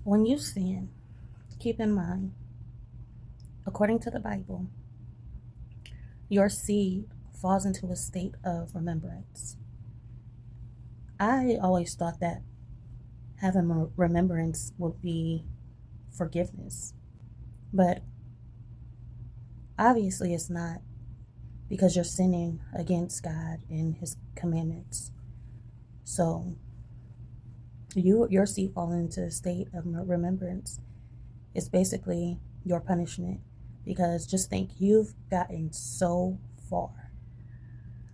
When you sin, keep in mind, according to the Bible, your seed falls into a state of remembrance. I always thought that having a remembrance would be forgiveness, but obviously it's not, because you're sinning against God and His commandments. So your seed falling into a state of remembrance is basically your punishment, because just think, you've gotten so far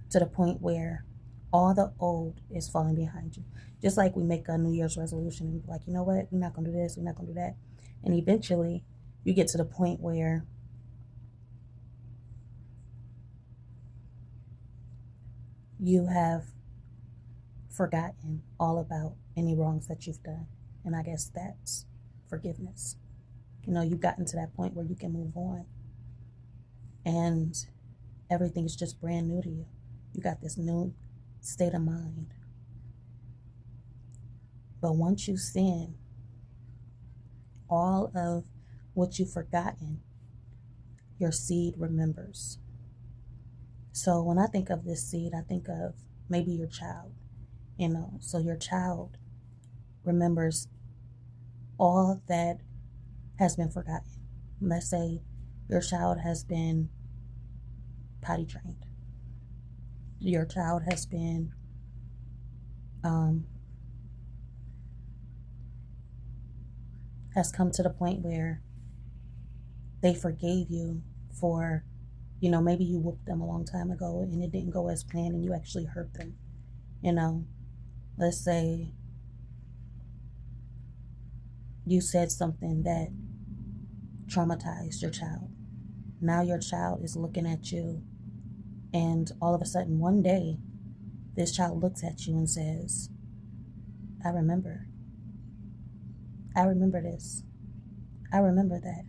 to the point where all the old is falling behind you. Just like we make a New Year's resolution and be like, you know what, we're not going to do this, we're not going to do that. And eventually you get to the point where you have forgotten all about any wrongs that you've done. And I guess that's forgiveness. You've gotten to that point where you can move on. And everything's just brand new to you. You got this new state of mind. But once you sin, all of what you've forgotten, your seed remembers. So when I think of this seed, I think of maybe your child. So your child remembers all that has been forgotten. Let's say your child has been potty trained. Your child has been has come to the point where they forgave you for, maybe you whooped them a long time ago and it didn't go as planned and you actually hurt them. Let's say you said something that traumatized your child. Now your child is looking at you, and all of a sudden one day this child looks at you and says, I remember this, I remember that.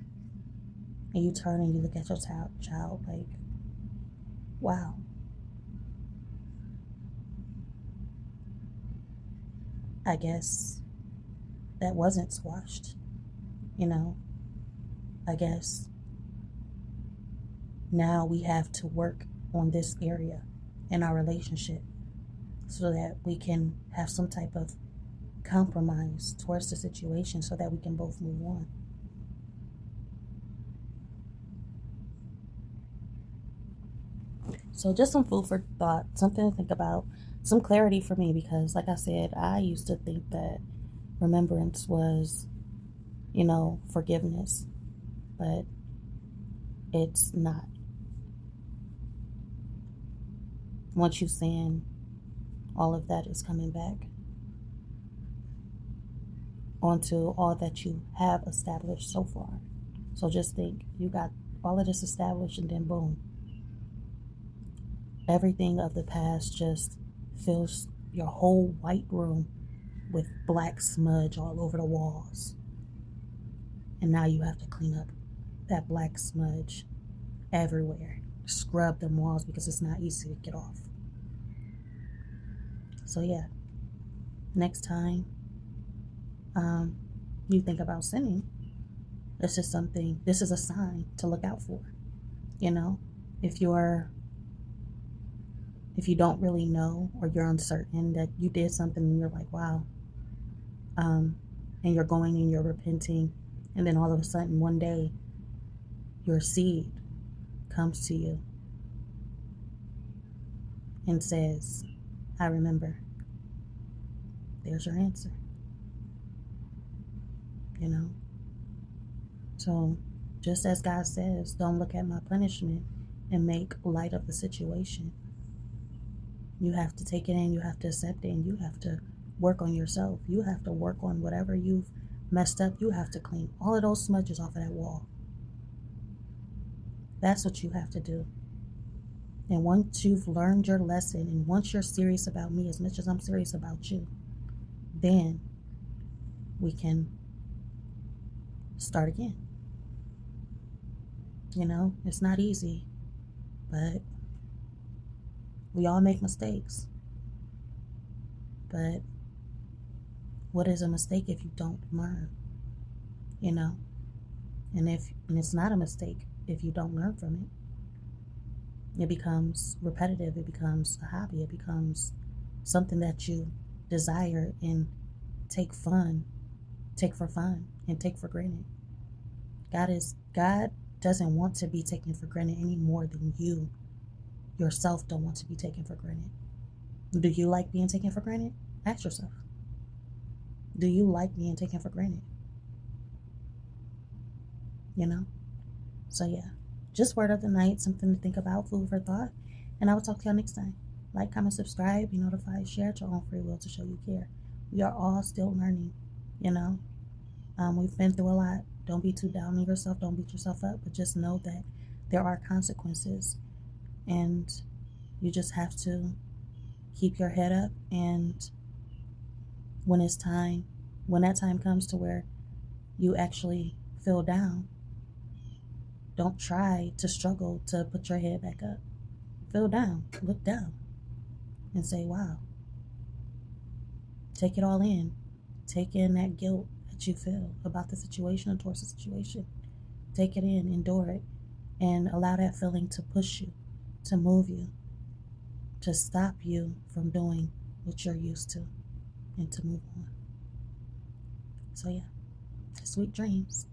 And you turn and you look at your child like, wow, I guess that wasn't squashed. I guess now we have to work on this area in our relationship so that we can have some type of compromise towards the situation so that we can both move on. So just some food for thought, something to think about, some clarity for me, because like I said, I used to think that remembrance was, forgiveness, but it's not. Once you sin, all of that is coming back onto all that you have established so far. So just think, you got all of this established and then boom, everything of the past just fills your whole white room with black smudge all over the walls. And now you have to clean up that black smudge everywhere. Scrub them walls because it's not easy to get off. So yeah, next time you think about sinning, this is a sign to look out for. If you don't really know, or you're uncertain that you did something and you're like, wow, and you're going and you're repenting, and then all of a sudden one day your seed comes to you and says, I remember. There's your answer. So just as God says, don't look at my punishment and make light of the situation. You have to take it in, you have to accept it, and you have to work on yourself. You have to work on whatever you've messed up. You have to clean all of those smudges off of that wall. That's what you have to do. And once you've learned your lesson, and once you're serious about me as much as I'm serious about you, then we can start again. It's not easy, but we all make mistakes. But what is a mistake if you don't learn? you know. And it's not a mistake if you don't learn from it. It becomes repetitive. It becomes a hobby. It becomes something that you desire and take for fun, and take for granted. God doesn't want to be taken for granted any more than you yourself don't want to be taken for granted. Do you like being taken for granted? Ask yourself. Do you like being taken for granted? You know? So yeah, just word of the night, something to think about, food for thought. And I will talk to y'all next time. Like, comment, subscribe, be notified, share at your own free will to show you care. We are all still learning, you know? We've been through a lot. Don't be too down on yourself. Don't beat yourself up. But just know that there are consequences. And you just have to keep your head up. And when that time comes to where you actually feel down, don't try to struggle to put your head back up. Feel down. Look down. And say, wow. Take it all in. Take in that guilt that you feel about the situation or towards the situation. Take it in, endure it, and allow that feeling to push you, to move you, to stop you from doing what you're used to, and to move on. So yeah, sweet dreams.